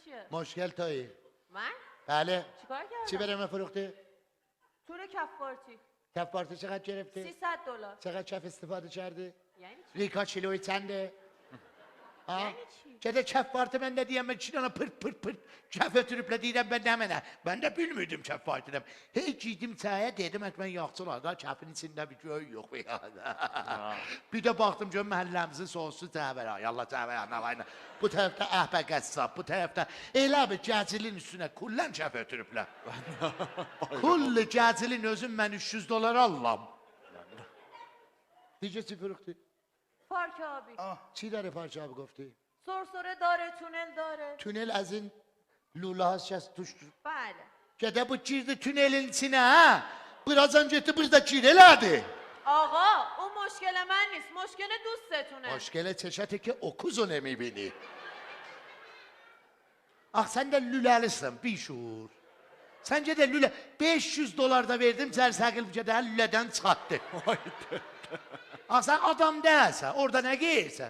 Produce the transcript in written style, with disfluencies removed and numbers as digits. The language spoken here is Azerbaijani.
میشه. مشکل تویی. من؟ بله. چیکار کردم؟ چی برای من فروختی؟ تور کفارتی. کف پارتی چقدر گرفتی؟ $300. چقدر کف استفاده کردی؟ یعنی چی؟ ریکا چیلوی چنده؟ یعنی چی؟ Gede kef partı ben de diyem içine pırt pırt pırt kef ötürüple diyem ben demene. Ben de bilmiyordum kef partı dem. Hiç gittim çaya dedim et ben yaxçılarda kefin içinde bir göy yok ya. Bir de baktım ki mahallemizin sonsuzu təvələ. Yallah təvələ nə var? Bu tərəfdə əhbə qəssab, bu tərəfdə elə bir gəcilin üstünə kullan kef ötürüblər. Kullu gəcilin özüm mən $300 allam. Necə çifiruqdu? پارک آبی. چی داره پارچه آب گفتی؟ سرسره داره، تونل داره. Tünel az in lula has tuş. بله. Gede bu girdi tünelin içine ha. Birazdan gitti burada gireladı. آقا اون مشکل من نیست، مشکل دوستتونه. Hoşgele çeşeti ki okuz onu beni. Ah sen de lülelisin bir şuur. Sence de lüle $500 da verdim sersakil bir de lüleden çıkarttı. Ah sen adam değilsen orada ne giyirsen.